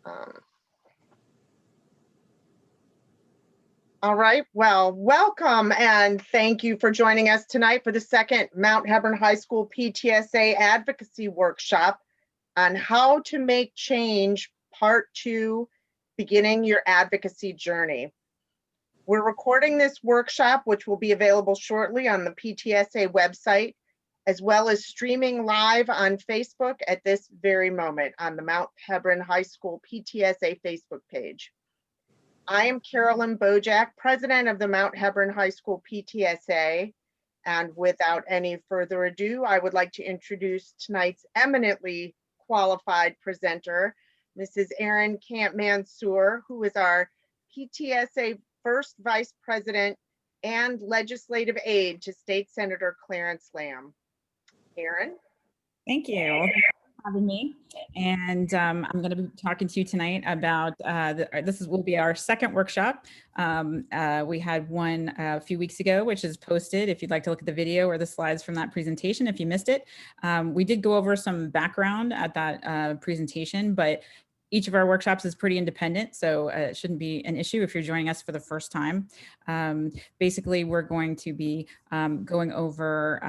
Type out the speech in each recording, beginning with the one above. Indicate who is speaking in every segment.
Speaker 1: Um, all right, well, welcome and thank you for joining us tonight for the second Mount Hebron High School PTSA Advocacy Workshop on how to make change, part 2, beginning your advocacy journey. We're recording this workshop, which will be available shortly on the PTSA website, as well as streaming live on Facebook at this very moment on the Mount Hebron High School PTSA Facebook page. I am Carolyn Bojack, president of the Mount Hebron High School PTSA. And without any further ado, I would like to introduce tonight's eminently qualified presenter, Mrs. Erin Camp-Mansour, who is our PTSA first vice president and legislative aide to State Senator Clarence Lamb. Erin?
Speaker 2: Thank you for having me. And I'm going to be talking to you tonight about, will be our second workshop. We had one a few weeks ago, which is posted if you'd like to look at the video or the slides from that presentation if you missed it. We did go over some background at that presentation, but each of our workshops is pretty independent, so it shouldn't be an issue if you're joining us for the first time. Basically, we're going to be going over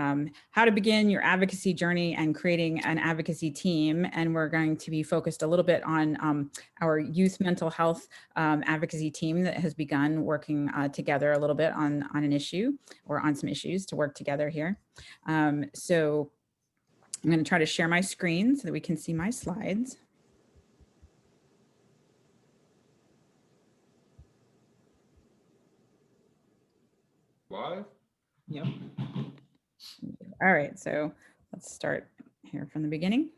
Speaker 2: how to begin your advocacy journey and creating an advocacy team. And we're going to be focused a little bit on our youth mental health advocacy team that has begun working together a little bit on an issue or on some issues to work together here. So I'm going to try to share my screen so that we can see my slides.
Speaker 3: Live?
Speaker 2: Yep. All right, so let's start here from the beginning.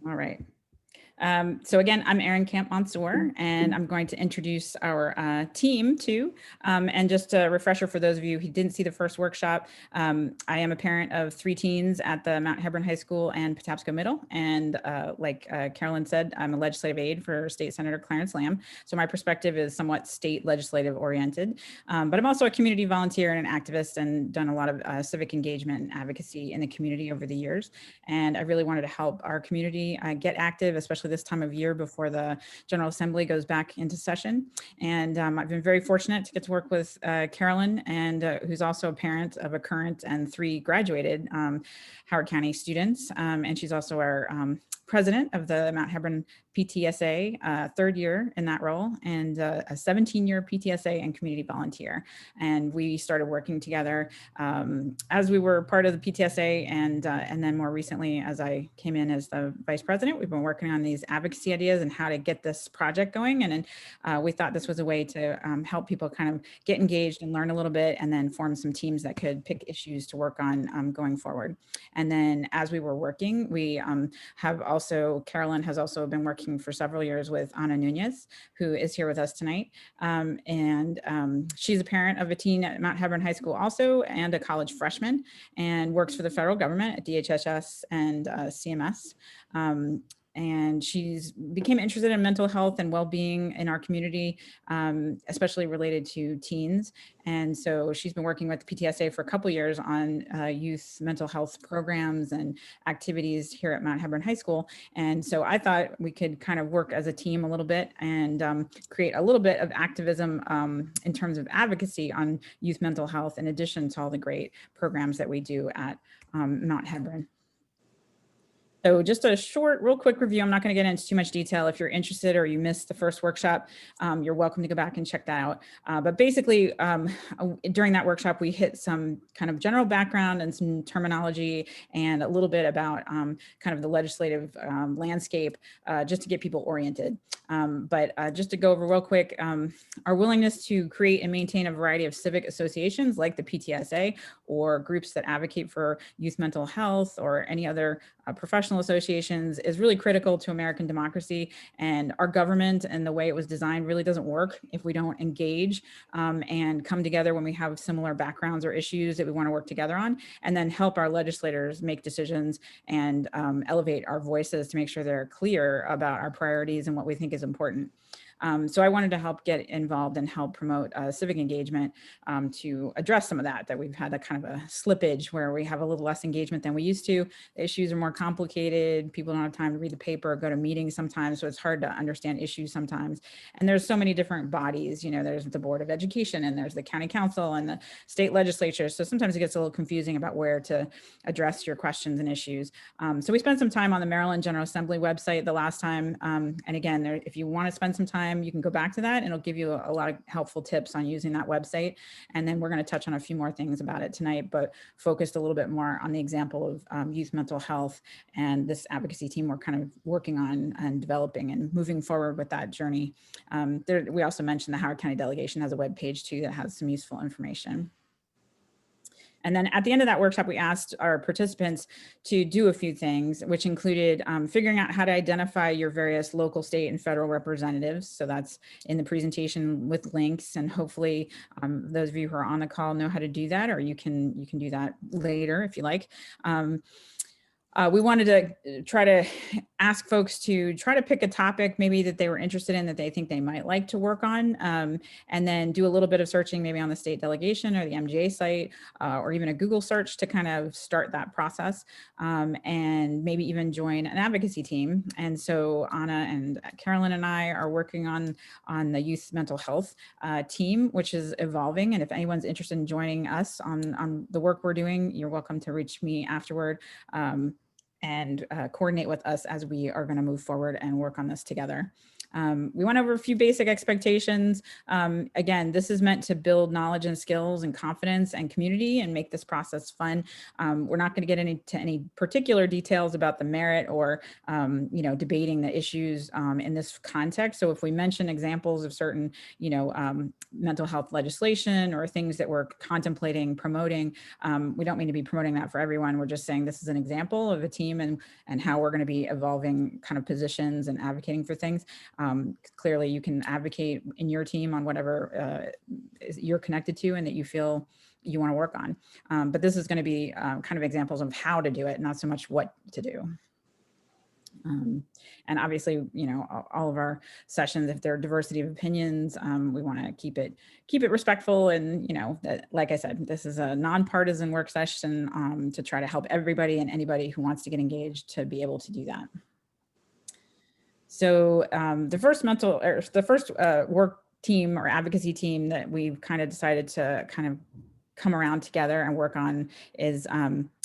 Speaker 2: All right. So again, I'm Erin Camp-Mansour, and I'm going to introduce our team too. And just a refresher for those of you who didn't see the first workshop, I am a parent of 3 teens at the Mount Hebron High School and Patapsco Middle. And like Carolyn said, I'm a legislative aide for State Senator Clarence Lamb. So my perspective is somewhat state legislative oriented, but I'm also a community volunteer and an activist and done a lot of civic engagement and advocacy in the community over the years. And I really wanted to help our community get active, especially this time of year before the General Assembly goes back into session. And I've been very fortunate to get to work with Carolyn, and who's also a parent of a current and 3 graduated Howard County students. And she's also our president of the Mount Hebron PTSA, 3rd year in that role, and a 17-year PTSA and community volunteer. And we started working together as we were part of the PTSA, and then more recently, as I came in as the vice president, we've been working on these advocacy ideas and how to get this project going. And we thought this was a way to help people kind of get engaged and learn a little bit, and then form some teams that could pick issues to work on going forward. And then as we were working, we Carolyn has also been working for several years with Ana Nunez, who is here with us tonight. She's a parent of a teen at Mount Hebron High School also, and a college freshman, and works for the federal government at DHHS and CMS. And she's became interested in mental health and well-being in our community, especially related to teens. And so she's been working with the PTSA for a couple of years on youth mental health programs and activities here at Mount Hebron High School. And so I thought we could kind of work as a team a little bit and create a little bit of activism in terms of advocacy on youth mental health, in addition to all the great programs that we do at Mount Hebron. So just a short, real quick review. I'm not going to get into too much detail. If you're interested or you missed the first workshop, you're welcome to go back and check that out. But basically, during that workshop, we hit some kind of general background and some terminology and a little bit about kind of the legislative landscape, just to get people oriented. But just to go over real quick, our willingness to create and maintain a variety of civic associations like the PTSA, or groups that advocate for youth mental health, or any other professional associations, is really critical to American democracy. And our government and the way it was designed really doesn't work if we don't engage and come together when we have similar backgrounds or issues that we want to work together on, and then help our legislators make decisions and elevate our voices to make sure they're clear about our priorities and what we think is important. So I wanted to help get involved and help promote civic engagement to address some of that we've had a kind of a slippage where we have a little less engagement than we used to. The issues are more complicated. People don't have time to read the paper or go to meetings sometimes, so it's hard to understand issues sometimes. And there's so many different bodies, there's the Board of Education and there's the county council and the state legislature. So sometimes it gets a little confusing about where to address your questions and issues. So we spent some time on the Maryland General Assembly website the last time. And again, if you want to spend some time, you can go back to that and it'll give you a lot of helpful tips on using that website. And then we're going to touch on a few more things about it tonight, but focused a little bit more on the example of youth mental health and this advocacy team we're kind of working on and developing and moving forward with that journey. We also mentioned the Howard County delegation has a web page too that has some useful information. And then at the end of that workshop, we asked our participants to do a few things, which included figuring out how to identify your various local, state, and federal representatives. So that's in the presentation with links, and hopefully those of you who are on the call know how to do that, or you can do that later if you like. We wanted to try to ask folks to try to pick a topic maybe that they were interested in that they think they might like to work on, and then do a little bit of searching maybe on the state delegation or the MGA site, or even a Google search to kind of start that process, and maybe even join an advocacy team. And so Anna and Carolyn and I are working on the youth mental health team, which is evolving. And if anyone's interested in joining us on the work we're doing, you're welcome to reach me afterward. And coordinate with us as we are going to move forward and work on this together. We went over a few basic expectations. Again, this is meant to build knowledge and skills and confidence and community and make this process fun. We're not going to get into any particular details about the merit or, debating the issues in this context. So if we mention examples of certain, mental health legislation or things that we're contemplating promoting, we don't mean to be promoting that for everyone. We're just saying this is an example of a team and how we're going to be evolving kind of positions and advocating for things. Clearly you can advocate in your team on whatever you're connected to and that you feel you want to work on. But this is going to be kind of examples of how to do it, not so much what to do. And obviously, all of our sessions, if there are diversity of opinions, we want to keep it respectful. And, that, like I said, this is a nonpartisan work session to try to help everybody and anybody who wants to get engaged to be able to do that. So the first work team or advocacy team that we've kind of decided to kind of come around together and work on is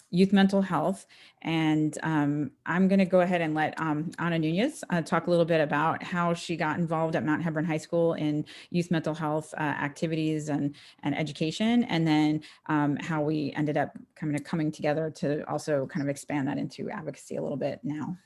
Speaker 2: youth mental health. And I'm going to go ahead and let Ana Nunez talk a little bit about how she got involved at Mount Hebron High School in youth mental health activities and education, and then how we ended up coming together to also kind of expand that into advocacy a little bit now.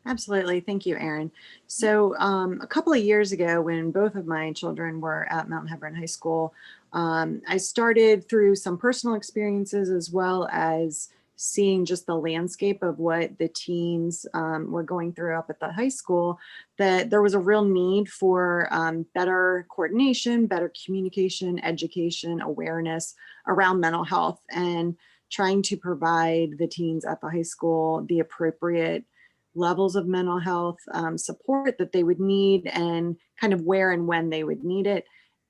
Speaker 4: Absolutely. Thank you, Erin. So a couple of years ago, when both of my children were at Mount Hebron High School, I started through some personal experiences as well as seeing just the landscape of what the teens were going through up at the high school, that there was a real need for better coordination, better communication, education, awareness around mental health, and trying to provide the teens at the high school the appropriate levels of mental health support that they would need and kind of where and when they would need it.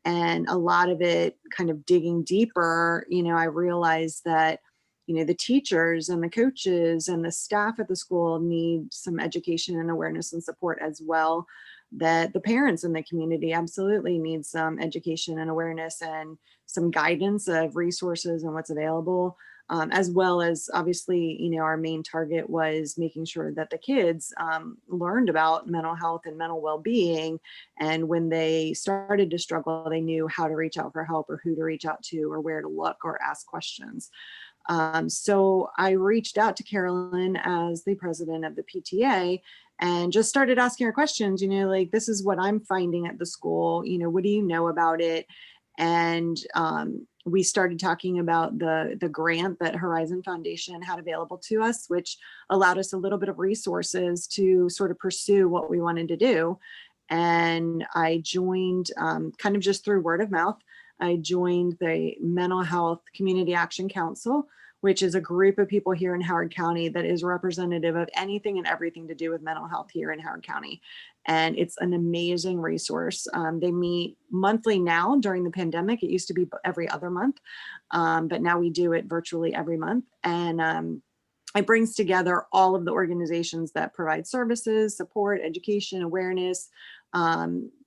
Speaker 4: And a lot of it kind of digging deeper, I realized that, the teachers and the coaches and the staff at the school need some education and awareness and support as well, that the parents in the community absolutely need some education and awareness and some guidance of resources and what's available. As well as obviously, our main target was making sure that the kids learned about mental health and mental well-being. And when they started to struggle, they knew how to reach out for help or who to reach out to or where to look or ask questions. So I reached out to Carolyn as the president of the PTA and just started asking her questions, like, this is what I'm finding at the school, what do you know about it? And we started talking about the grant that Horizon Foundation had available to us, which allowed us a little bit of resources to sort of pursue what we wanted to do. And I joined kind of just through word of mouth. I joined the Mental Health Community Action Council, which is a group of people here in Howard County that is representative of anything and everything to do with mental health here in Howard County. And it's an amazing resource. They meet monthly now. During the pandemic, it used to be every other month, but now we do it virtually every month. And it brings together all of the organizations that provide services, support, education, awareness,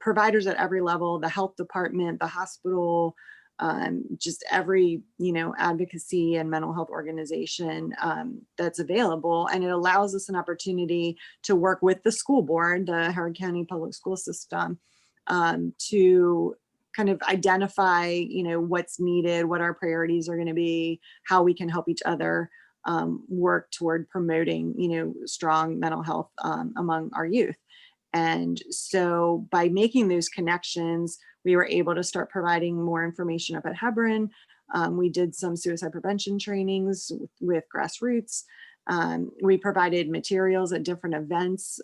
Speaker 4: providers at every level, the health department, the hospital, just every, advocacy and mental health organization that's available. And it allows us an opportunity to work with the school board, the Howard County Public School System, to kind of identify, what's needed, what our priorities are going to be, how we can help each other work toward promoting, strong mental health among our youth. And so by making those connections, we were able to start providing more information up at Hebron. We did some suicide prevention trainings with grassroots. We provided materials at different events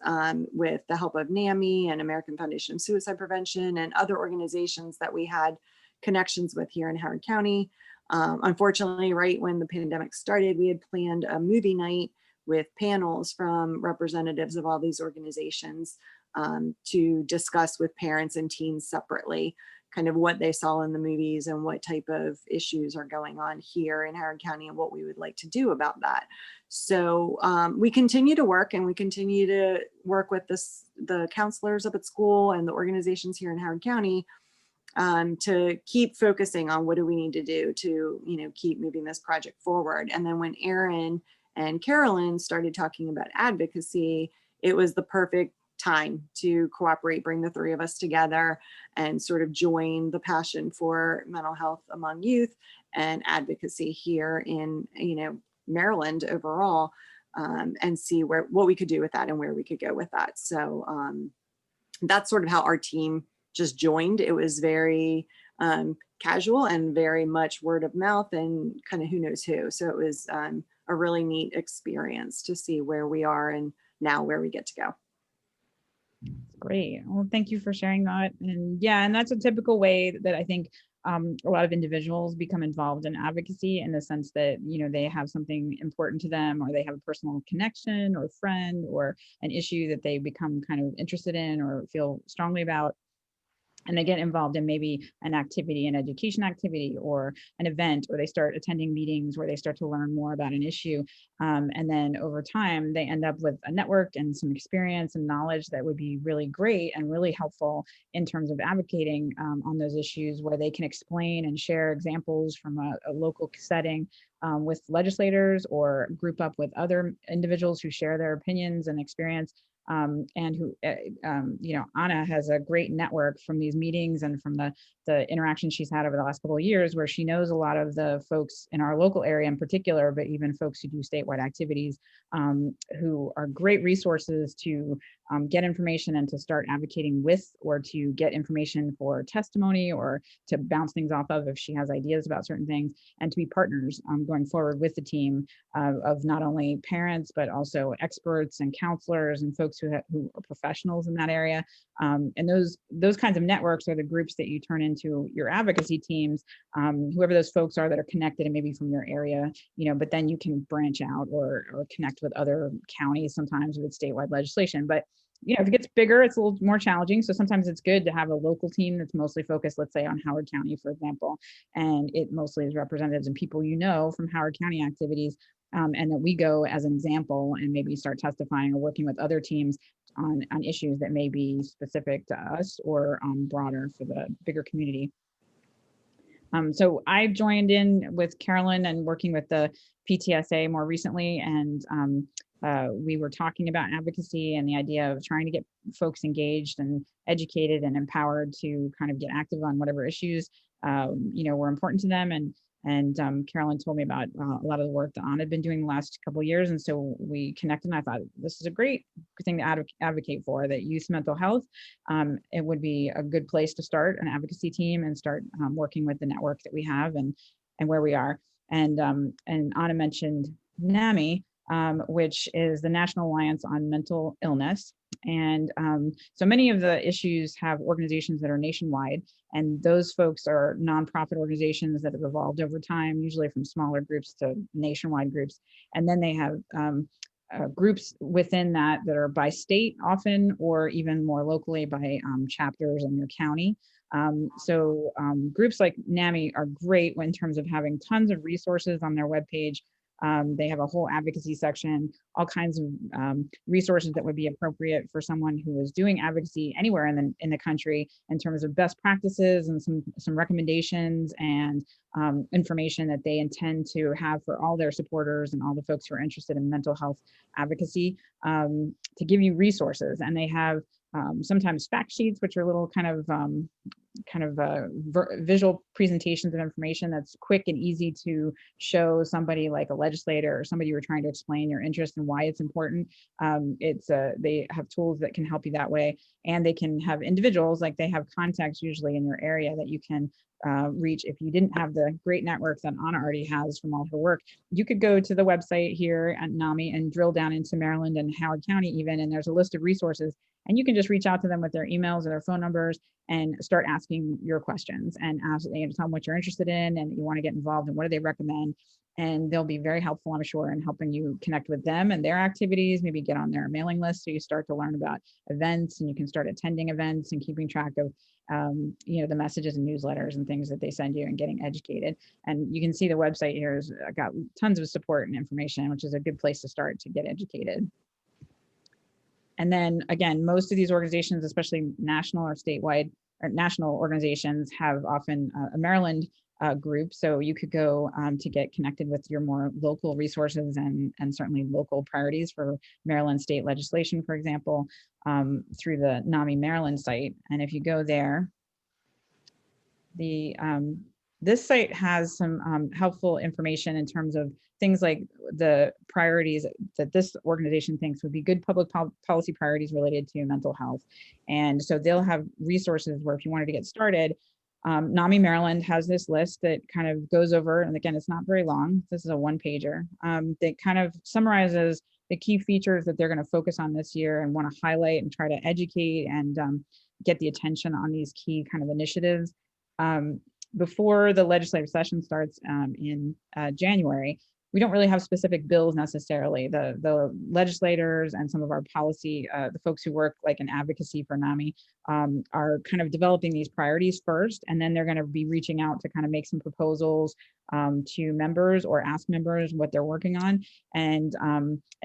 Speaker 4: with the help of NAMI and American Foundation of Suicide Prevention and other organizations that we had connections with here in Howard County. Unfortunately, right when the pandemic started, we had planned a movie night with panels from representatives of all these organizations to discuss with parents and teens separately kind of what they saw in the movies and what type of issues are going on here in Howard County and what we would like to do about that. So we continue to work, and we continue to work with the counselors up at school and the organizations here in Howard County to keep focusing on what do we need to do to, keep moving this project forward. And then when Aaron and Carolyn started talking about advocacy, it was the perfect time to cooperate, bring the three of us together and sort of join the passion for mental health among youth and advocacy here in, Maryland overall, and see what we could do with that and where we could go with that. So that's sort of how our team just joined. It was very casual and very much word of mouth and kind of who knows who. So it was a really neat experience to see where we are and now where we get to go.
Speaker 2: Great. Well, thank you for sharing that. And yeah, and that's a typical way that I think a lot of individuals become involved in advocacy, in the sense that, they have something important to them, or they have a personal connection or friend or an issue that they become kind of interested in or feel strongly about. And they get involved in maybe an activity, an education activity or an event, or they start attending meetings where they start to learn more about an issue. And then over time, they end up with a network and some experience and knowledge that would be really great and really helpful in terms of advocating on those issues, where they can explain and share examples from a local setting with legislators, or group up with other individuals who share their opinions and experience. And who, Anna has a great network from these meetings and from the interactions she's had over the last couple of years, where she knows a lot of the folks in our local area in particular, but even folks who do statewide activities, who are great resources to get information and to start advocating with, or to get information for testimony, or to bounce things off of if she has ideas about certain things, and to be partners going forward with the team of not only parents, but also experts and counselors and folks who are professionals in that area. And those kinds of networks are the groups that you turn into your advocacy teams, whoever those folks are that are connected and maybe from your area, but then you can branch out or connect with other counties sometimes with statewide legislation. But if it gets bigger, it's a little more challenging. So sometimes it's good to have a local team that's mostly focused, let's say, on Howard County, for example, and it mostly is representatives and people from Howard County activities, and that we go as an example and maybe start testifying or working with other teams on issues that may be specific to us or broader for the bigger community. So I joined in with Carolyn and working with the PTSA more recently, and we were talking about advocacy and the idea of trying to get folks engaged and educated and empowered to kind of get active on whatever issues were important to them. And Carolyn told me about a lot of the work that Anna had been doing the last couple of years. And so we connected, and I thought this is a great thing to advocate for, that youth mental health. It would be a good place to start an advocacy team and start working with the network that we have and where we are. And Anna mentioned NAMI, which is the National Alliance on Mental Illness. And so many of the issues have organizations that are nationwide, and those folks are nonprofit organizations that have evolved over time, usually from smaller groups to nationwide groups. And then they have groups within that are by state often, or even more locally by chapters in your county. So groups like NAMI are great in terms of having tons of resources on their webpage. They have a whole advocacy section, all kinds of resources that would be appropriate for someone who is doing advocacy anywhere in the country, in terms of best practices and some recommendations and information that they intend to have for all their supporters and all the folks who are interested in mental health advocacy, to give you resources. And they have sometimes fact sheets, which are little kind of visual presentations of information that's quick and easy to show somebody like a legislator or somebody you were trying to explain your interest and why it's important. They have tools that can help you that way, and they can have individuals, like they have contacts usually in your area that you can reach. If you didn't have the great network that Anna already has from all her work, you could go to the website here at NAMI and drill down into Maryland and Howard County even, and there's a list of resources, and you can just reach out to them with their emails or their phone numbers and start asking your questions and ask, tell them what you're interested in and you want to get involved and what do they recommend. And they'll be very helpful, I'm sure, in helping you connect with them and their activities, maybe get on their mailing list so you start to learn about events and you can start attending events and keeping track of the messages and newsletters and things that they send you and getting educated. And you can see the website here has got tons of support and information, which is a good place to start to get educated. And then again, most of these organizations, especially national or statewide or national organizations, have often a Maryland group. So you could go to get connected with your more local resources and certainly local priorities for Maryland state legislation, for example, through the NAMI Maryland site. And if you go there, this site has some helpful information in terms of things like the priorities that this organization thinks would be good public policy priorities related to mental health. And so they'll have resources where if you wanted to get started, NAMI Maryland has this list that kind of goes over, and again, it's not very long. This is a one-pager that kind of summarizes the key features that they're going to focus on this year and want to highlight and try to educate and get the attention on these key kind of initiatives. Before the legislative session starts in January, we don't really have specific bills necessarily. The legislators and some of our policy, the folks who work like in advocacy for NAMI are kind of developing these priorities first, and then they're going to be reaching out to kind of make some proposals to members or ask members what they're working on, and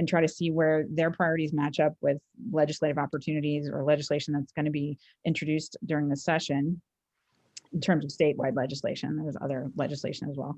Speaker 2: try to see where their priorities match up with legislative opportunities or legislation that's going to be introduced during the session. In terms of statewide legislation, there's other legislation as well.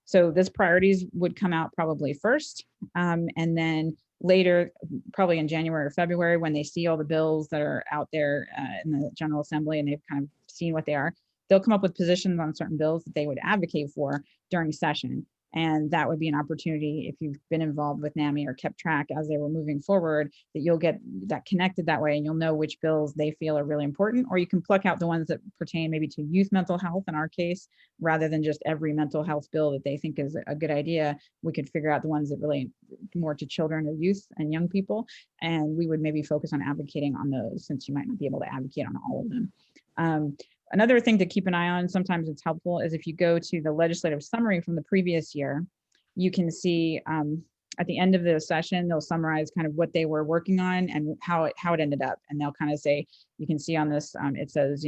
Speaker 2: So this priorities would come out probably first, and then later, probably in January or February, when they see all the bills that are out there in the General Assembly and they've kind of seen what they are, they'll come up with positions on certain bills that they would advocate for during session. And that would be an opportunity, if you've been involved with NAMI or kept track as they were moving forward, that you'll get that connected that way and you'll know which bills they feel are really important, or you can pluck out the ones that pertain maybe to youth mental health in our case, rather than just every mental health bill that they think is a good idea. We could figure out the ones that relate more to children or youth and young people, and we would maybe focus on advocating on those, since you might not be able to advocate on all of them. Another thing to keep an eye on, sometimes it's helpful, is if you go to the legislative summary from the previous year, you can see at the end of the session, they'll summarize kind of what they were working on and how it ended up. And they'll kind of say, you can see on this, it says,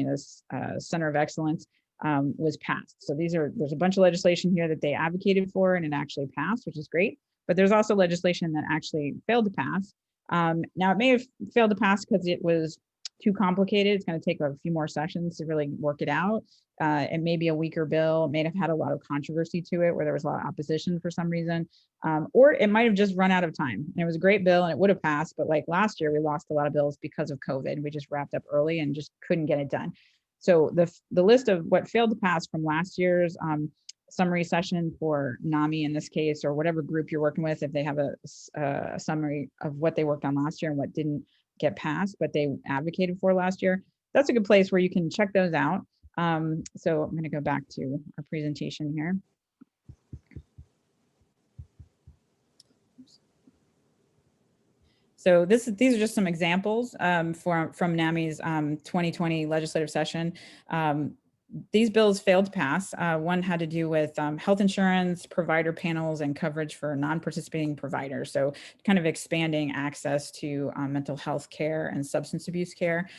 Speaker 2: Center of Excellence was passed. So there's a bunch of legislation here that they advocated for and it actually passed, which is great. But there's also legislation that actually failed to pass. Now it may have failed to pass because it was too complicated. It's going to take a few more sessions to really work it out. It may be a weaker bill. It may have had a lot of controversy to it where there was a lot of opposition for some reason, or it might have just run out of time. And it was a great bill and it would have passed, but like last year, we lost a lot of bills because of COVID. We just wrapped up early and just couldn't get it done. So the list of what failed to pass from last year's summary session for NAMI in this case, or whatever group you're working with, if they have a summary of what they worked on last year and what didn't get passed, but they advocated for last year, that's a good place where you can check those out. So I'm going to go back to our presentation here. So these are just some examples from NAMI's 2020 legislative session. These bills failed to pass. One had to do with health insurance, provider panels, and coverage for non-participating providers. So kind of expanding access to mental health care and substance abuse care.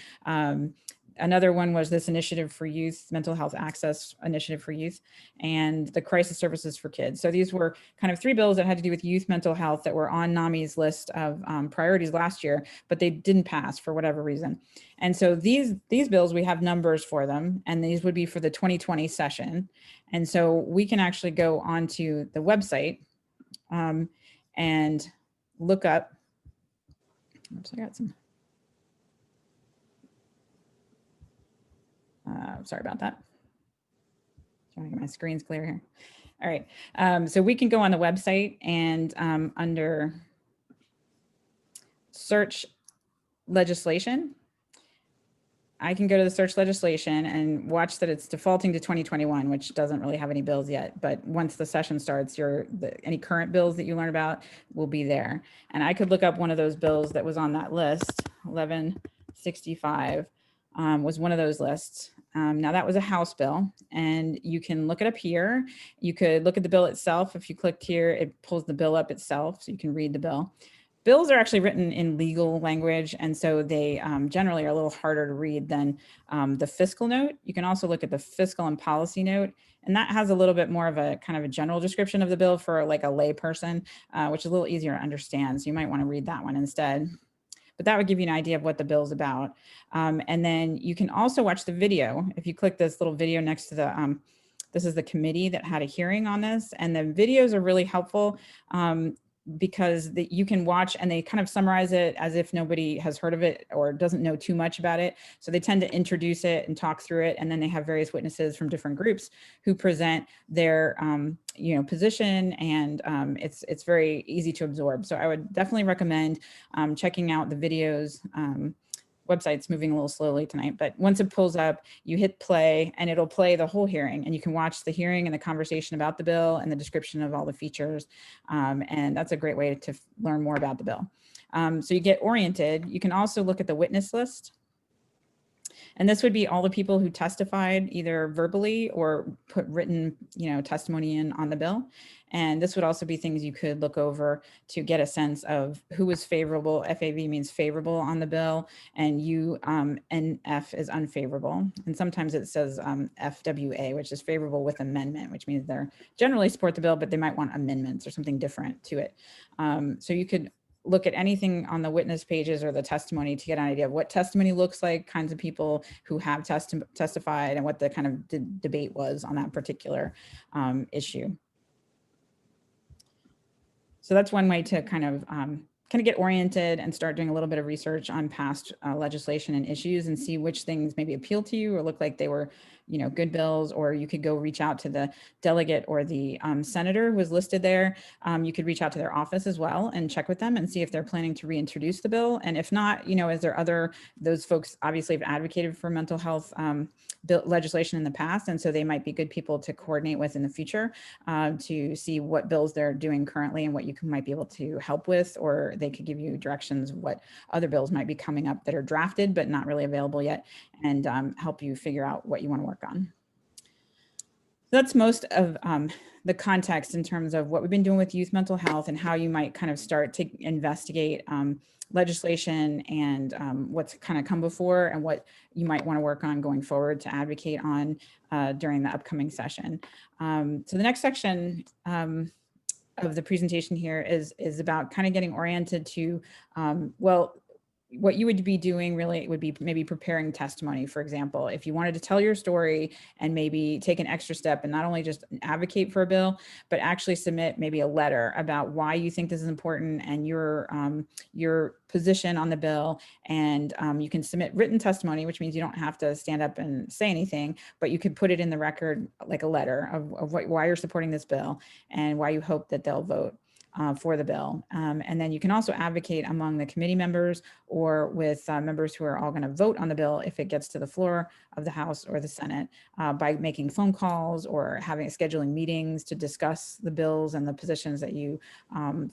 Speaker 2: Another one was this initiative for youth, mental health access initiative for youth, and the crisis services for kids. So these were kind of 3 bills that had to do with youth mental health that were on NAMI's list of priorities last year, but they didn't pass for whatever reason. And so these bills, we have numbers for them, and these would be for the 2020 session. And so we can actually go onto the website and look up. Oops, I got some. Sorry about that. Trying to get my screens clear here. All right, so we can go on the website and under search legislation, I can go to the search legislation and watch that it's defaulting to 2021, which doesn't really have any bills yet. But once the session starts, any current bills that you learn about will be there. And I could look up one of those bills that was on that list. 1165 was one of those lists. Now that was a House bill, and you can look it up here. You could look at the bill itself. If you clicked here, it pulls the bill up itself, so you can read the bill. Bills are actually written in legal language, and so they generally are a little harder to read than the fiscal note. You can also look at the fiscal and policy note, and that has a little bit more of a kind of a general description of the bill for like a lay person, which is a little easier to understand. So you might want to read that one instead. But that would give you an idea of what the bill's about. And then you can also watch the video. If you click this little video next to the, this is the committee that had a hearing on this, and the videos are really helpful because you can watch and they kind of summarize it as if nobody has heard of it or doesn't know too much about it. So they tend to introduce it and talk through it. And then they have various witnesses from different groups who present their position, and it's very easy to absorb. So I would definitely recommend checking out the videos. Website's moving a little slowly tonight, but once it pulls up, you hit play and it'll play the whole hearing, and you can watch the hearing and the conversation about the bill and the description of all the features. And that's a great way to learn more about the bill. So you get oriented. You can also look at the witness list. And this would be all the people who testified either verbally or put written, testimony in on the bill. And this would also be things you could look over to get a sense of who was favorable. FAV means favorable on the bill, and UNF is unfavorable. And sometimes it says FWA, which is favorable with amendment, which means they're generally support the bill, but they might want amendments or something different to it. So you could look at anything on the witness pages or the testimony to get an idea of what testimony looks like, kinds of people who have testified, and what the kind of debate was on that particular issue. So that's one way to kind of get oriented and start doing a little bit of research on past legislation and issues and see which things maybe appeal to you or look like they were, good bills. Or you could go reach out to the delegate or the senator who was listed there. You could reach out to their office as well and check with them and see if they're planning to reintroduce the bill. And if not, is there those folks obviously have advocated for mental health legislation in the past. And so they might be good people to coordinate with in the future to see what bills they're doing currently and what you might be able to help with, or they could give you directions what other bills might be coming up that are drafted but not really available yet, and help you figure out what you want to work on. That's most of the context in terms of what we've been doing with youth mental health and how you might kind of start to investigate legislation and what's kind of come before and what you might want to work on going forward to advocate on during the upcoming session. So the next section of the presentation here is about kind of getting oriented to, what you would be doing really would be maybe preparing testimony. For example, if you wanted to tell your story and maybe take an extra step and not only just advocate for a bill, but actually submit maybe a letter about why you think this is important and your position on the bill. And you can submit written testimony, which means you don't have to stand up and say anything, but you could put it in the record like a letter of why you're supporting this bill and why you hope that they'll vote. for the bill. And then you can also advocate among the committee members or with members who are all going to vote on the bill if it gets to the floor of the House or the Senate by making phone calls or scheduling meetings to discuss the bills and the positions that you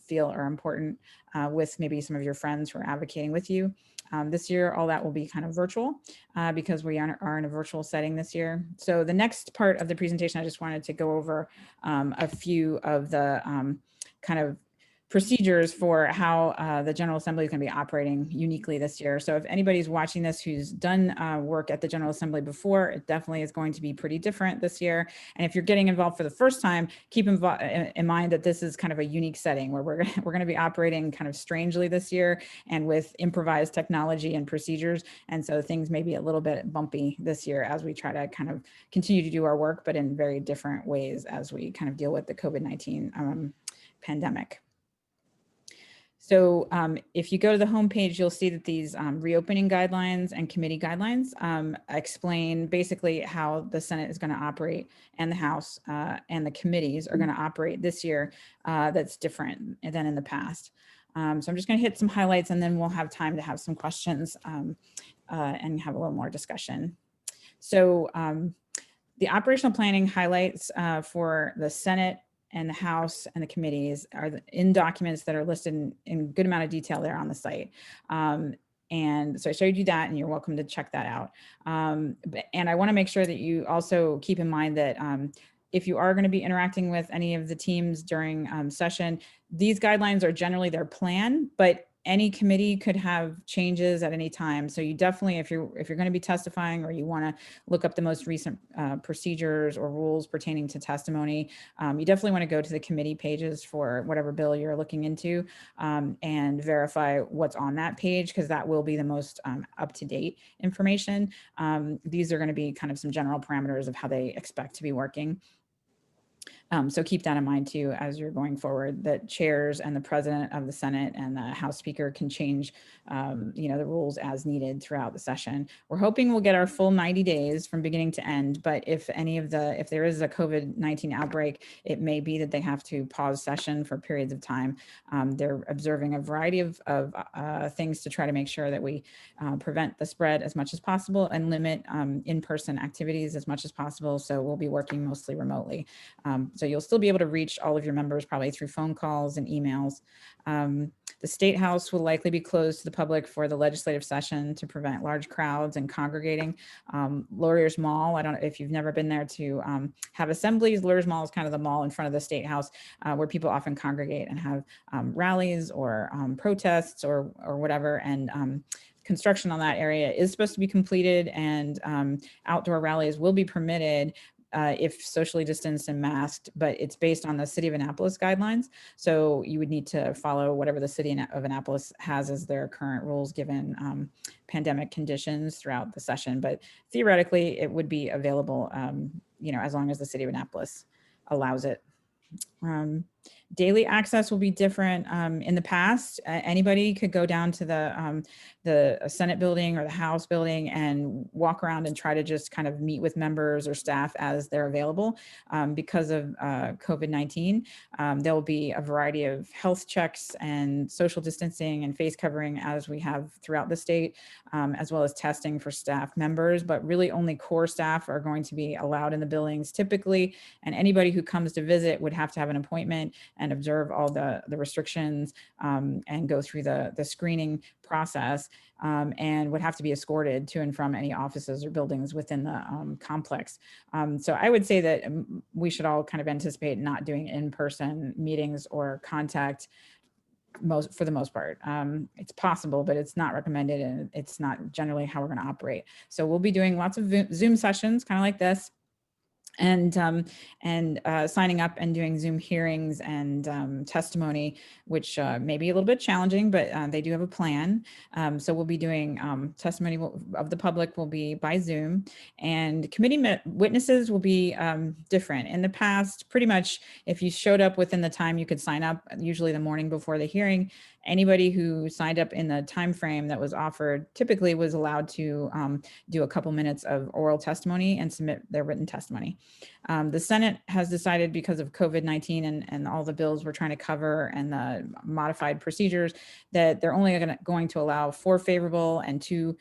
Speaker 2: feel are important with maybe some of your friends who are advocating with you. This year, all that will be kind of virtual because we are in a virtual setting this year. So the next part of the presentation, I just wanted to go over a few of the kind of procedures for how the General Assembly is going to be operating uniquely this year. So if anybody's watching this who's done work at the General Assembly before, it definitely is going to be pretty different this year. And if you're getting involved for the first time, keep in mind that this is kind of a unique setting where we're going to be operating kind of strangely this year and with improvised technology and procedures. And so things may be a little bit bumpy this year as we try to kind of continue to do our work, but in very different ways as we kind of deal with the COVID-19 pandemic. So if you go to the homepage, you'll see that these reopening guidelines and committee guidelines explain basically how the Senate is going to operate and the House and the committees are going to operate this year that's different than in the past. So I'm just going to hit some highlights and then we'll have time to have some questions and have a little more discussion. So the operational planning highlights for the Senate and the House and the committees are in documents that are listed in good amount of detail there on the site. And so I showed you that and you're welcome to check that out. And I want to make sure that you also keep in mind that if you are going to be interacting with any of the teams during session, these guidelines are generally their plan, but any committee could have changes at any time. So you definitely, if you're going to be testifying or you want to look up the most recent procedures or rules pertaining to testimony, you definitely want to go to the committee pages for whatever bill you're looking into and verify what's on that page, because that will be the most up-to-date information. These are going to be kind of some general parameters of how they expect to be working. So keep that in mind too, as you're going forward, that chairs and the president of the Senate and the House Speaker can change, the rules as needed throughout the session. We're hoping we'll get our full 90 days from beginning to end, but if there is a COVID-19 outbreak, it may be that they have to pause session for periods of time. They're observing a variety of things to try to make sure that we prevent the spread as much as possible and limit in-person activities as much as possible. So we'll be working mostly remotely. So you'll still be able to reach all of your members probably through phone calls and emails. The State House will likely be closed to the public for the legislative session to prevent large crowds and congregating. Lawyers Mall, I don't know if you've never been there to have assemblies. Lawyers Mall is kind of the mall in front of the State House where people often congregate and have rallies or protests or whatever. And construction on that area is supposed to be completed and outdoor rallies will be permitted if socially distanced and masked, but it's based on the City of Annapolis guidelines. So you would need to follow whatever the City of Annapolis has as their current rules given pandemic conditions throughout the session. But theoretically, it would be available, as long as the City of Annapolis allows it. Daily access will be different. In the past, anybody could go down to the Senate building or the House building and walk around and try to just kind of meet with members or staff as they're available. Because of COVID-19, there will be a variety of health checks and social distancing and face covering as we have throughout the state, as well as testing for staff members, but really only core staff are going to be allowed in the buildings typically, and anybody who comes to visit would have to have an appointment and observe all the restrictions and go through the screening process and would have to be escorted to and from any offices or buildings within the complex. So I would say that we should all kind of anticipate not doing in-person meetings or contact for the most part. It's possible, but it's not recommended and it's not generally how we're going to operate. So we'll be doing lots of Zoom sessions, kind of like this, and signing up and doing Zoom hearings and testimony, which may be a little bit challenging, but they do have a plan. So we'll be doing testimony of the public will be by Zoom, and committee witnesses will be different. In the past, pretty much if you showed up within the time you could sign up, usually the morning before the hearing, anybody who signed up in the time frame that was offered typically was allowed to do a couple minutes of oral testimony and submit their written testimony. The Senate has decided, because of COVID-19 and all the bills we're trying to cover and the modified procedures, that they're only going to allow 4 favorable and 2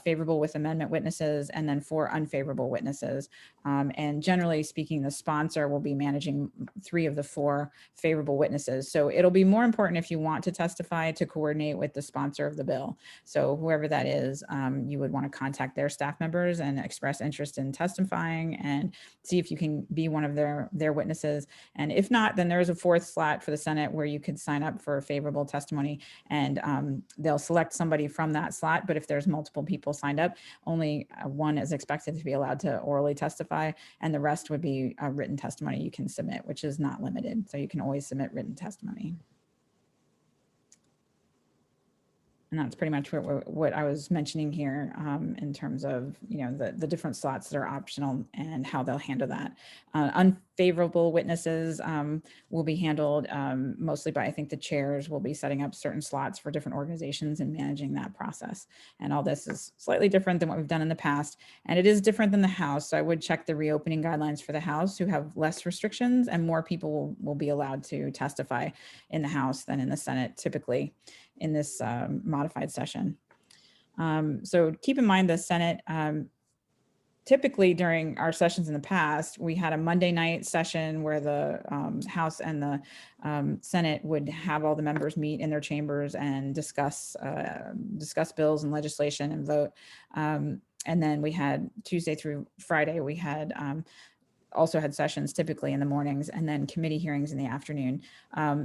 Speaker 2: favorable with amendment witnesses, and then 4 unfavorable witnesses. And generally speaking, the sponsor will be managing 3 of the 4 favorable witnesses. So it'll be more important, if you want to testify, to coordinate with the sponsor of the bill. So whoever that is, you would want to contact their staff members and express interest in testifying and see if you can be one of their witnesses. And if not, then there's a 4th slot for the Senate where you could sign up for a favorable testimony, and they'll select somebody from that slot. But if there's multiple people signed up, only 1 is expected to be allowed to orally testify, and the rest would be a written testimony you can submit, which is not limited. So you can always submit written testimony. And that's pretty much what I was mentioning here, in terms of, the different slots that are optional and how they'll handle that. Unfavorable witnesses will be handled mostly by, I think the chairs will be setting up certain slots for different organizations and managing that process. And all this is slightly different than what we've done in the past. And it is different than the House. So I would check the reopening guidelines for the House, who have less restrictions, and more people will be allowed to testify in the House than in the Senate, typically, in this modified session. So keep in mind the Senate, typically during our sessions in the past, we had a Monday night session where the House and the Senate would have all the members meet in their chambers and discuss bills and legislation and vote. And then we had Tuesday through Friday, we had also had sessions typically in the mornings, and then committee hearings in the afternoon.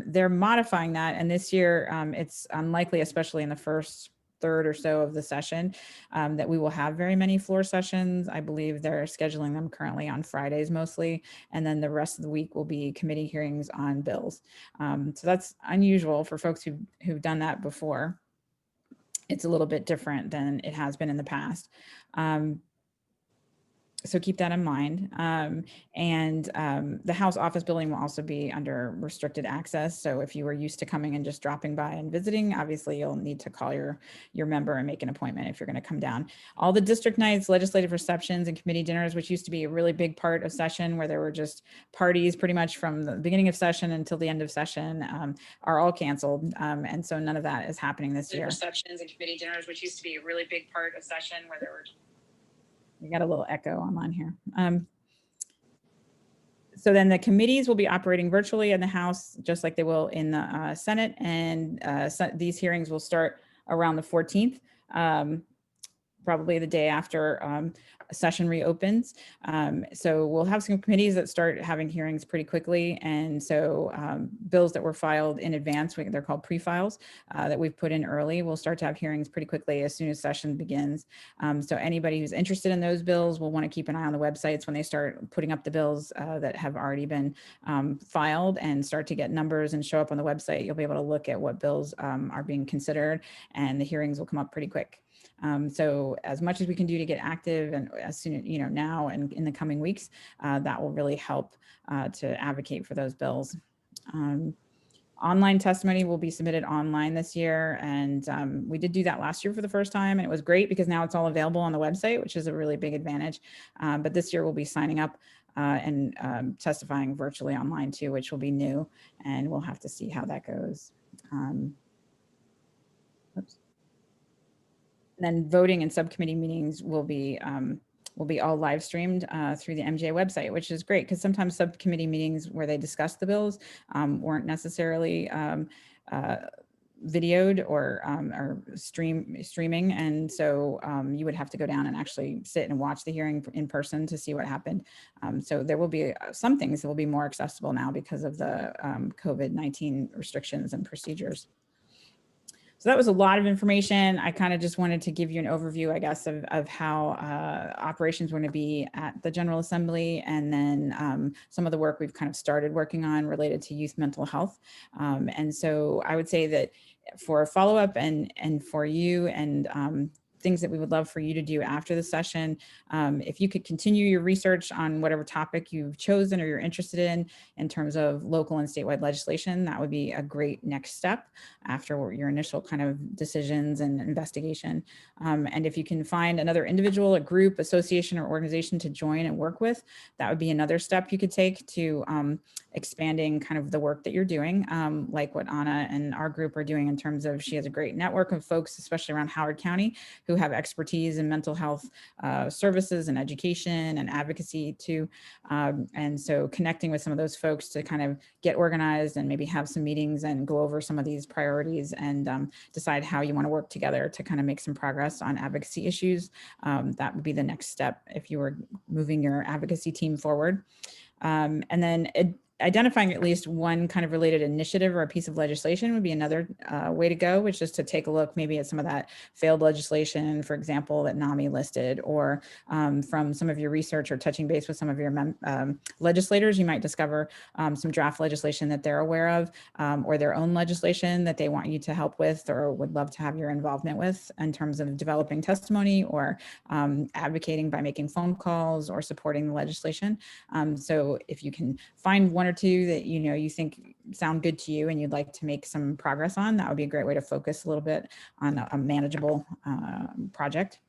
Speaker 2: They're modifying that, and this year it's unlikely, especially in the first third or so of the session, that we will have very many floor sessions. I believe they're scheduling them currently on Fridays mostly, and then the rest of the week will be committee hearings on bills. So that's unusual for folks who've done that before. It's a little bit different than it has been in the past. So keep that in mind. The House office building will also be under restricted access. So if you were used to coming and just dropping by and visiting, obviously you'll need to call your member and make an appointment if you're going to come down. All the district nights, legislative receptions, and committee dinners, which used to be a really big part of session, where there were just parties pretty much from the beginning of session until the end of session, are all canceled. And so none of that is happening this year. Receptions and committee dinners, which used to be a really big part of session, where there were... We got a little echo online here. So then the committees will be operating virtually in the House, just like they will in the Senate. And these hearings will start around the 14th, probably the day after a session reopens. So we'll have some committees that start having hearings pretty quickly. And so bills that were filed in advance, they're called pre-files, that we've put in early, will start to have hearings pretty quickly as soon as session begins. So anybody who's interested in those bills will want to keep an eye on the websites when they start putting up the bills that have already been filed, and start to get numbers and show up on the website. You'll be able to look at what bills are being considered, and the hearings will come up pretty quick. So as much as we can do to get active, and as soon, now and in the coming weeks, that will really help to advocate for those bills. Online testimony will be submitted online this year. And we did do that last year for the first time, and it was great because now it's all available on the website, which is a really big advantage. But this year we'll be signing up and testifying virtually online too, which will be new, and we'll have to see how that goes. Oops. Then voting and subcommittee meetings will be all live streamed through the MJ website, which is great because sometimes subcommittee meetings where they discuss the bills weren't necessarily videoed or streaming. And so you would have to go down and actually sit and watch the hearing in person to see what happened. So there will be some things that will be more accessible now because of the COVID-19 restrictions and procedures. So that was a lot of information. I kind of just wanted to give you an overview, I guess, of how operations were going to be at the General Assembly, and then some of the work we've kind of started working on related to youth mental health. And so I would say that for a follow-up and for you and things that we would love for you to do after the session. If you could continue your research on whatever topic you've chosen or you're interested in terms of local and statewide legislation, that would be a great next step after your initial kind of decisions and investigation. And if you can find another individual, a group, association, or organization to join and work with, that would be another step you could take to expanding kind of the work that you're doing, like what Anna and our group are doing in terms of, she has a great network of folks, especially around Howard County, who have expertise in mental health services and education and advocacy too. And so connecting with some of those folks to kind of get organized and maybe have some meetings and go over some of these priorities and decide how you want to work together to kind of make some progress on advocacy issues. That would be the next step if you were moving your advocacy team forward. And then identifying at least one kind of related initiative or a piece of legislation would be another way to go, which is to take a look maybe at some of that failed legislation, for example, that NAMI listed, or from some of your research or touching base with some of your legislators, you might discover some draft legislation that they're aware of, or their own legislation that they want you to help with or would love to have your involvement with in terms of developing testimony or advocating by making phone calls or supporting the legislation. So if you can find one or two that you think sound good to you and you'd like to make some progress on, that would be a great way to focus a little bit on a manageable project.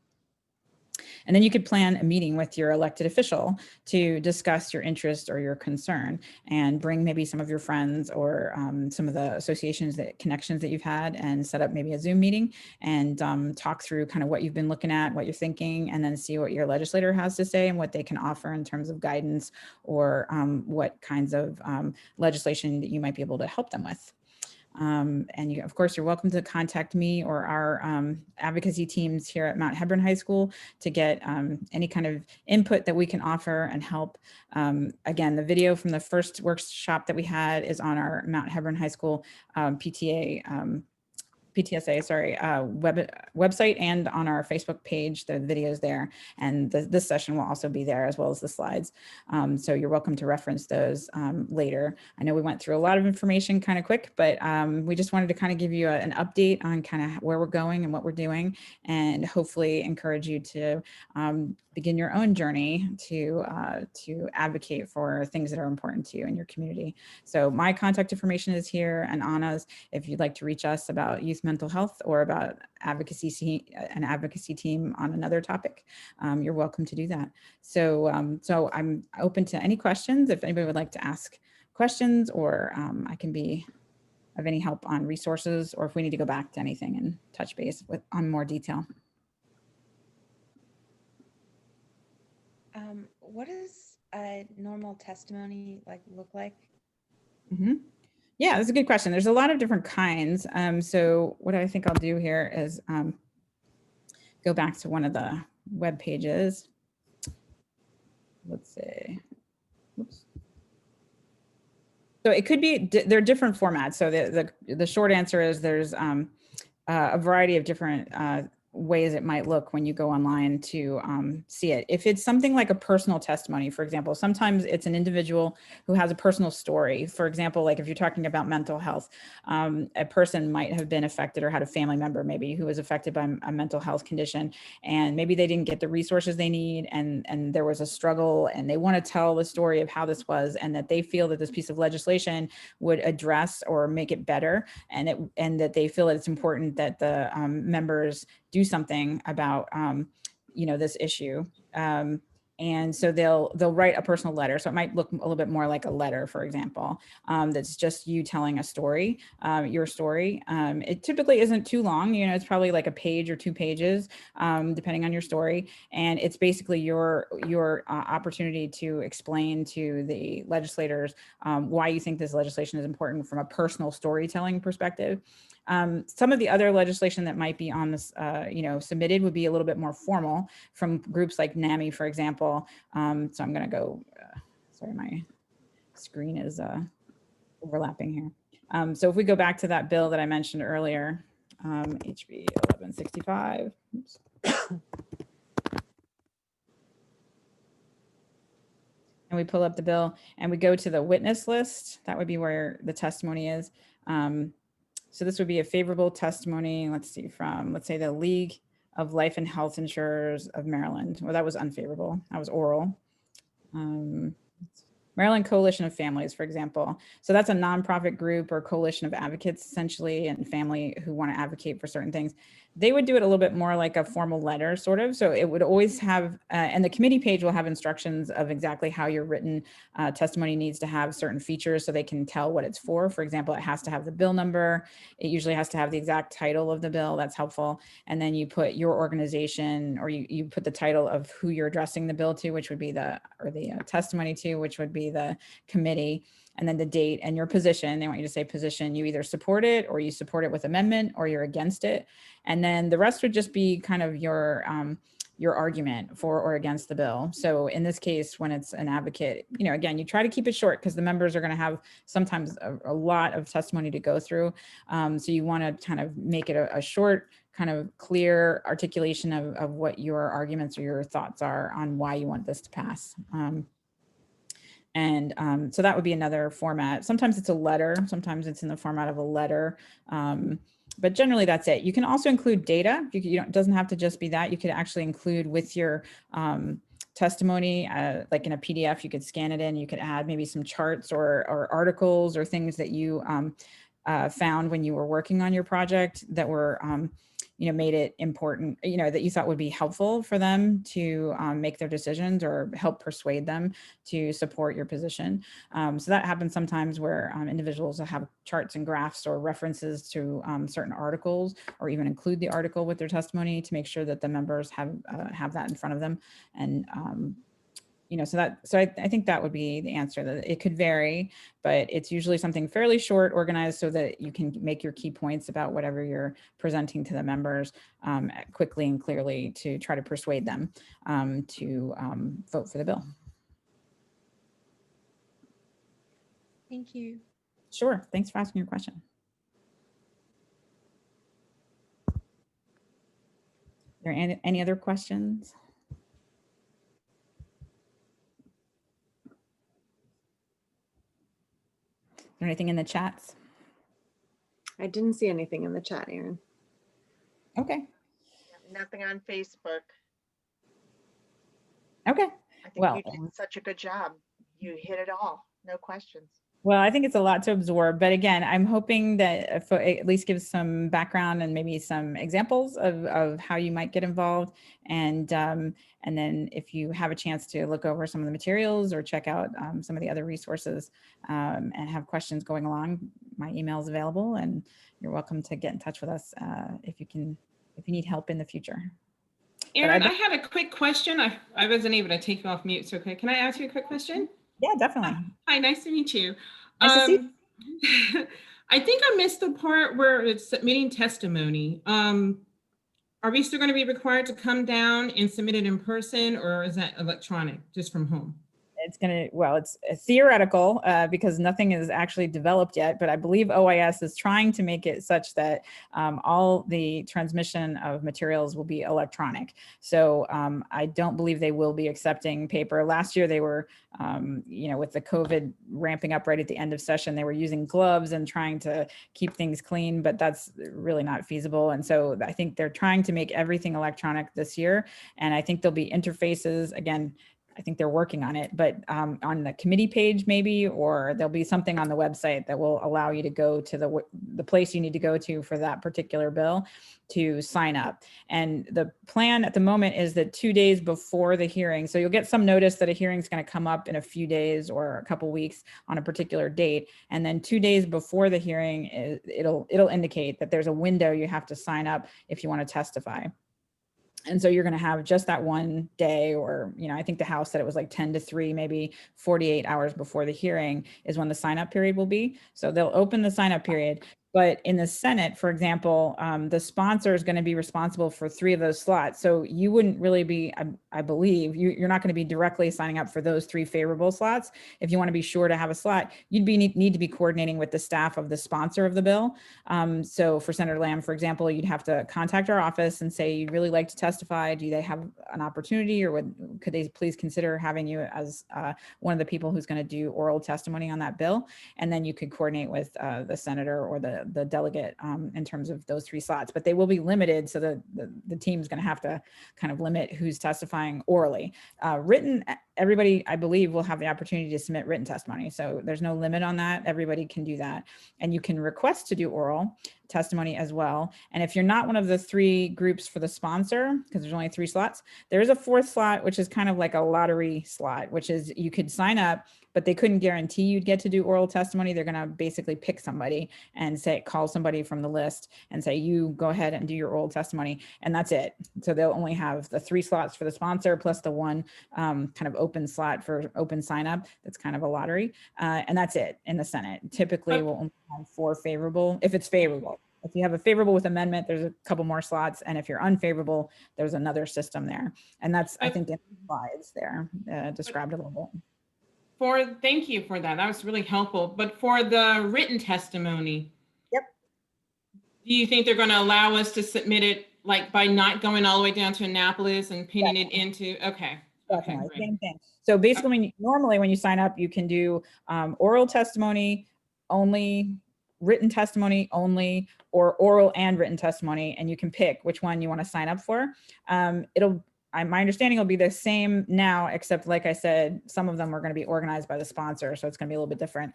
Speaker 2: And then you could plan a meeting with your elected official to discuss your interest or your concern, and bring maybe some of your friends or some of the associations, connections that you've had, and set up maybe a Zoom meeting and talk through kind of what you've been looking at, what you're thinking, and then see what your legislator has to say and what they can offer in terms of guidance or what kinds of legislation that you might be able to help them with. And you, of course, you're welcome to contact me or our advocacy teams here at Mount Hebron High School to get any kind of input that we can offer and help. Again, the video from the first workshop that we had is on our Mount Hebron High School PTSA, sorry, website, and on our Facebook page. The video's there, and this session will also be there, as well as the slides. So you're welcome to reference those later. I know we went through a lot of information kind of quick, but we just wanted to kind of give you an update on kind of where we're going and what we're doing, and hopefully encourage you to begin your own journey to advocate for things that are important to you in your community. So my contact information is here, and Anna's, if you'd like to reach us about youth mental health or about advocacy, an advocacy team on another topic, you're welcome to do that. So, so I'm open to any questions. If anybody would like to ask questions, or I can be of any help on resources, or if we need to go back to anything and touch base on more detail.
Speaker 5: What does a normal testimony look like?
Speaker 2: Mm-hmm. Yeah, that's a good question. There's a lot of different kinds. So what I think I'll do here is go back to one of the web pages. Let's see. Oops. So it could be, there are different formats. So the short answer is there's a variety of different ways it might look when you go online to see it. If it's something like a personal testimony, for example, sometimes it's an individual who has a personal story. For example, like if you're talking about mental health, a person might have been affected or had a family member maybe who was affected by a mental health condition, and maybe they didn't get the resources they need, and there was a struggle, and they want to tell the story of how this was, and that they feel that this piece of legislation would address or make it better, and that they feel that it's important that the members do something about this issue. And so they'll write a personal letter. So it might look a little bit more like a letter, for example, that's just you telling a story, your story. It typically isn't too long, it's probably like a page or 2 pages, depending on your story. And it's basically your opportunity to explain to the legislators why you think this legislation is important from a personal storytelling perspective. Some of the other legislation that might be on this, submitted would be a little bit more formal from groups like NAMI, for example. So I'm going to go, sorry, my screen is overlapping here. So if we go back to that bill that I mentioned earlier, HB 1165. Oops. And we pull up the bill and we go to the witness list. That would be where the testimony is. So this would be a favorable testimony, let's see, from, let's say, the League of Life and Health Insurers of Maryland. Well, that was unfavorable. That was oral. Maryland Coalition of Families, for example. So that's a nonprofit group or coalition of advocates, essentially, and family who want to advocate for certain things. They would do it a little bit more like a formal letter, sort of. So it would always have, and the committee page will have instructions of exactly how your written testimony needs to have certain features so they can tell what it's for. For example, it has to have the bill number. It usually has to have the exact title of the bill. That's helpful. And then you put your organization, or you put the title of who you're addressing the bill to, which would be the testimony to, which would be the committee, and then the date and your position. They want you to say position. You either support it, or you support it with amendment, or you're against it. And then the rest would just be kind of your argument for or against the bill. So in this case, when it's an advocate, again, you try to keep it short because the members are going to have sometimes a lot of testimony to go through. So you want to kind of make it a short, kind of clear articulation of what your arguments or your thoughts are on why you want this to pass. So that would be another format. Sometimes it's a letter, sometimes it's in the format of a letter. But generally that's it. You can also include data. It doesn't have to just be that. You could actually include with your testimony, like in a PDF, you could scan it in, you could add maybe some charts or articles or things that you found when you were working on your project that were made it important, that you thought would be helpful for them to make their decisions or help persuade them to support your position. So that happens sometimes where individuals will have charts and graphs or references to certain articles, or even include the article with their testimony to make sure that the members have that in front of them. And so I think that would be the answer, that it could vary, but it's usually something fairly short, organized, so that you can make your key points about whatever you're presenting to the members quickly and clearly to try to persuade them to vote for the bill.
Speaker 5: Thank you.
Speaker 2: Sure. Thanks for asking your question. Are there any other questions? Is there anything in the chats?
Speaker 4: I didn't see anything in the chat, Erin.
Speaker 2: Okay.
Speaker 1: Nothing on Facebook.
Speaker 2: Okay.
Speaker 1: I think
Speaker 2: Well,
Speaker 1: you did such a good job. You hit it all. No questions.
Speaker 2: Well, I think it's a lot to absorb, but again, I'm hoping that it at least gives some background and maybe some examples of how you might get involved. And then if you have a chance to look over some of the materials or check out some of the other resources and have questions going along, my email is available, and you're welcome to get in touch with us if you need help in the future.
Speaker 6: Erin, I had a quick question. I wasn't able to take you off mute so quick. Can I ask you a quick question?
Speaker 2: Yeah, definitely.
Speaker 6: Hi, nice to meet you.
Speaker 2: Nice to see you.
Speaker 6: I think I missed the part where it's submitting testimony. Are we still going to be required to come down and submit it in person, or is that electronic, just from home?
Speaker 2: It's theoretical because nothing is actually developed yet, but I believe OIS is trying to make it such that all the transmission of materials will be electronic. So I don't believe they will be accepting paper. Last year they were, with the COVID ramping up right at the end of session, they were using gloves and trying to keep things clean, but that's really not feasible. And so I think they're trying to make everything electronic this year. And I think there'll be interfaces, again, I think they're working on it, but on the committee page maybe, or there'll be something on the website that will allow you to go to the place you need to go to for that particular bill to sign up. And the plan at the moment is that 2 days before the hearing, so you'll get some notice that a hearing is going to come up in a few days or a couple weeks on a particular date. And then 2 days before the hearing, it'll indicate that there's a window you have to sign up if you want to testify. And so you're going to have just that one day, or, I think the House said it was like 10 to 3, maybe 48 hours before the hearing is when the sign up period will be. So they'll open the sign up period. But in the Senate, for example, the sponsor is going to be responsible for 3 of those slots. So you wouldn't really be, I believe, you're not going to be directly signing up for those 3 favorable slots. If you want to be sure to have a slot, you'd need to be coordinating with the staff of the sponsor of the bill. So for Senator Lamb, for example, you'd have to contact our office and say, you'd really like to testify. Do they have an opportunity, or could they please consider having you as one of the people who's going to do oral testimony on that bill? And then you could coordinate with the senator or the the delegate in terms of those 3 slots, but they will be limited. So the team's going to have to kind of limit who's testifying orally. Written, everybody, I believe, will have the opportunity to submit written testimony. So there's no limit on that. Everybody can do that. And you can request to do oral testimony as well. And if you're not one of the 3 groups for the sponsor, because there's only 3 slots, there is a 4th slot, which is kind of like a lottery slot, which is you could sign up, but they couldn't guarantee you'd get to do oral testimony. They're going to basically pick somebody and call somebody from the list and say, you go ahead and do your oral testimony. And that's it. So they'll only have the 3 slots for the sponsor plus the 1 kind of open slot for open sign up. That's kind of a lottery. And that's it in the Senate. Typically we'll only have 4 favorable if it's favorable. If you have a favorable with amendment, there's a couple more slots. And if you're unfavorable, there's another system there. And that's, I think, in the slides there described a little bit.
Speaker 6: Thank you for that. That was really helpful. But for the written testimony,
Speaker 2: yep.
Speaker 6: Do you think they're going to allow us to submit it like by not going all the way down to Annapolis and pinning it into? Okay.
Speaker 2: Definitely.
Speaker 6: Okay,
Speaker 2: Same thing. So basically, normally when you sign up, you can do oral testimony only, written testimony only, or oral and written testimony, and you can pick which one you want to sign up for. My understanding will be the same now, except like I said, some of them are going to be organized by the sponsor, so it's going to be a little bit different.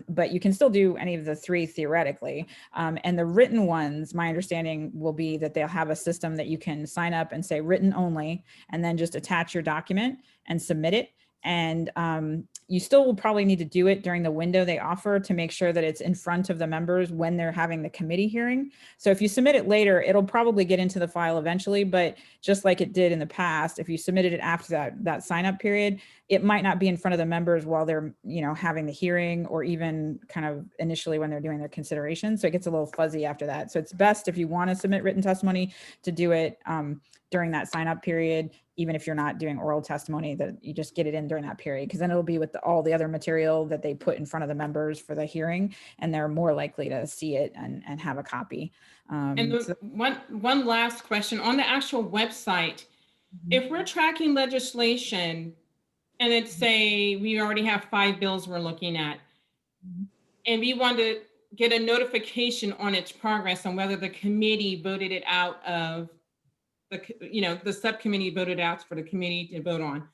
Speaker 2: But you can still do any of the 3 theoretically. And the written ones, my understanding will be that they'll have a system that you can sign up and say written only, and then just attach your document and submit it. And you still will probably need to do it during the window they offer to make sure that it's in front of the members when they're having the committee hearing. So if you submit it later, it'll probably get into the file eventually, but just like it did in the past, if you submitted it after that sign up period, it might not be in front of the members while they're, having the hearing, or even kind of initially when they're doing their consideration. So it gets a little fuzzy after that. So it's best, if you want to submit written testimony, to do it during that sign up period, even if you're not doing oral testimony, that you just get it in during that period, because then it'll be with all the other material that they put in front of the members for the hearing, and they're more likely to see it and have a copy.
Speaker 6: One last question on the actual website. If we're tracking legislation and it's say we already have 5 bills we're looking at, and we want to get a notification on its progress on whether the committee voted it out of the subcommittee voted out for the committee to vote on.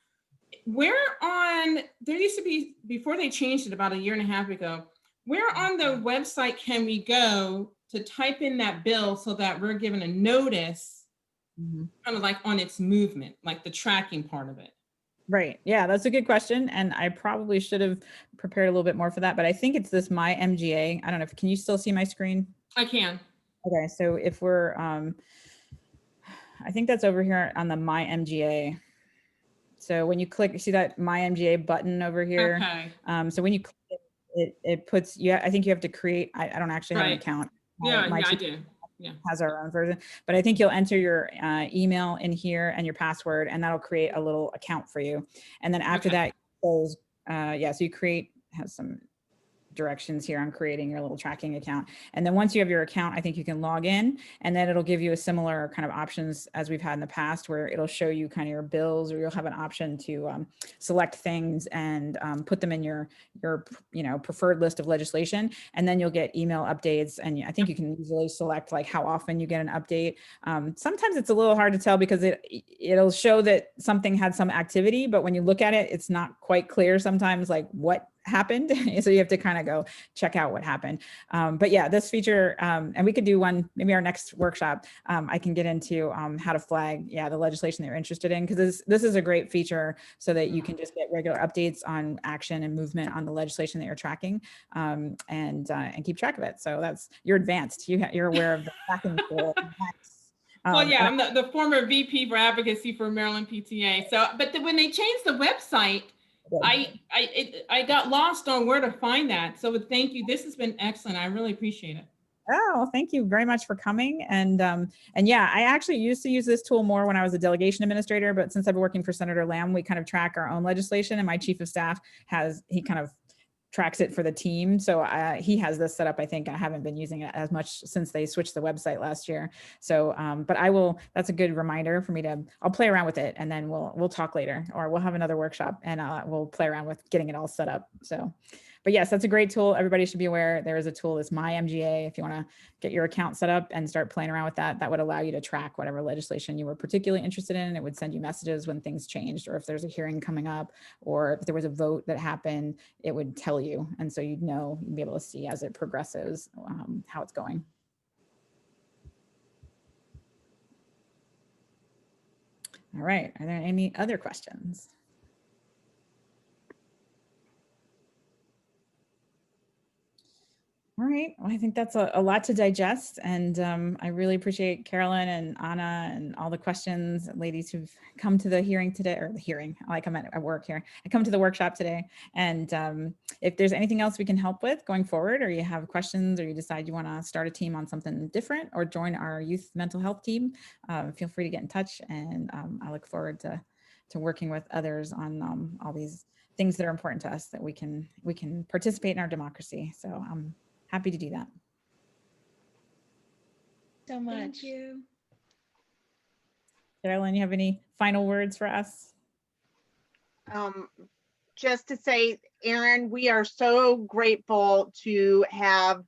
Speaker 6: There used to be, before they changed it about 1.5 years ago, where on the website can we go to type in that bill so that we're given a notice kind of like on its movement, like the tracking part of it?
Speaker 2: Right. Yeah, that's a good question. And I probably should have prepared a little bit more for that, but I think it's this My MGA. I don't know can you still see my screen?
Speaker 6: I can.
Speaker 2: Okay. So if we're, I think that's over here on the My MGA. So when you click, you see that My MGA button over here.
Speaker 6: Okay.
Speaker 2: So when you click it puts, I think you have to create, I don't actually have an account.
Speaker 6: I do. Yeah.
Speaker 2: Has our own version, but I think you'll enter your email in here and your password, and that'll create a little account for you. And then after that, so you have some directions here on creating your little tracking account. And then once you have your account, I think you can log in, and then it'll give you a similar kind of options as we've had in the past, where it'll show you kind of your bills, or you'll have an option to select things and put them in your preferred list of legislation. And then you'll get email updates. And I think you can easily select like how often you get an update. Sometimes it's a little hard to tell because it'll show that something had some activity, but when you look at it, it's not quite clear sometimes like what happened. So you have to kind of go check out what happened. But yeah, this feature, and we could do one, maybe our next workshop, I can get into how to flag, the legislation that you're interested in, because this is a great feature so that you can just get regular updates on action and movement on the legislation that you're tracking, and keep track of it. So you're advanced. You're aware of the tracking tool.
Speaker 6: Well, I'm the former VP for Advocacy for Maryland PTA. So, but when they changed the website, I got lost on where to find that. So thank you. This has been excellent. I really appreciate it.
Speaker 2: Oh, thank you very much for coming. And I actually used to use this tool more when I was a delegation administrator, but since I've been working for Senator Lamb, we kind of track our own legislation, and my chief of staff he kind of tracks it for the team. So he has this set up. I think I haven't been using it as much since they switched the website last year. So, but that's a good reminder for me I'll play around with it, and then we'll talk later, or we'll have another workshop and we'll play around with getting it all set up. So, but yes, that's a great tool. Everybody should be aware there is a tool, it's My MGA. If you want to get your account set up and start playing around with that, that would allow you to track whatever legislation you were particularly interested in. It would send you messages when things changed, or if there's a hearing coming up, or if there was a vote that happened, it would tell you. And so you'd know, you'd be able to see as it progresses how it's going. All right, are there any other questions? All right, well, I think that's a lot to digest, and I really appreciate Carolyn and Anna and all the questions, ladies who've come to the hearing today, or the hearing, like I'm at work here. I come to the workshop today, and if there's anything else we can help with going forward, or you have questions, or you decide you want to start a team on something different, or join our youth mental health team, feel free to get in touch, and I look forward to working with others on all these things that are important to us, that we can participate in our democracy. So happy to do that.
Speaker 5: So much.
Speaker 7: Thank you.
Speaker 2: Carolyn, you have any final words for us?
Speaker 1: Just to say, Erin, we are so grateful to have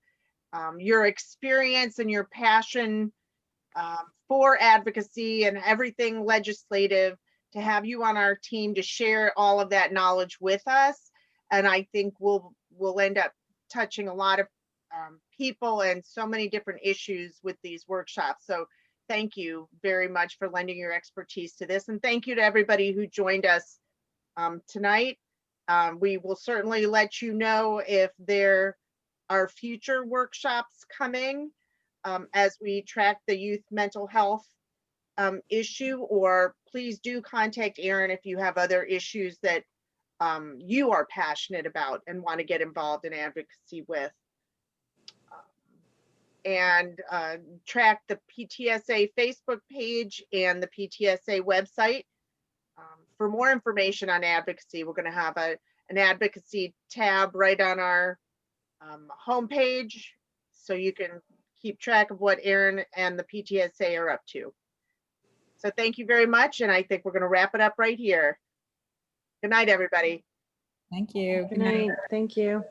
Speaker 1: your experience and your passion for advocacy and everything legislative, to have you on our team to share all of that knowledge with us. And I think we'll end up touching a lot of people and so many different issues with these workshops. So thank you very much for lending your expertise to this. And thank you to everybody who joined us tonight. We will certainly let you know if there are future workshops coming as we track the youth mental health issue, or please do contact Erin if you have other issues that you are passionate about and want to get involved in advocacy with. And track the PTSA Facebook page and the PTSA website. For more information on advocacy, we're going to have an advocacy tab right on our homepage, so you can keep track of what Erin and the PTSA are up to. So thank you very much, and I think we're going to wrap it up right here. Good night, everybody.
Speaker 2: Thank you.
Speaker 4: Good night. Thank you.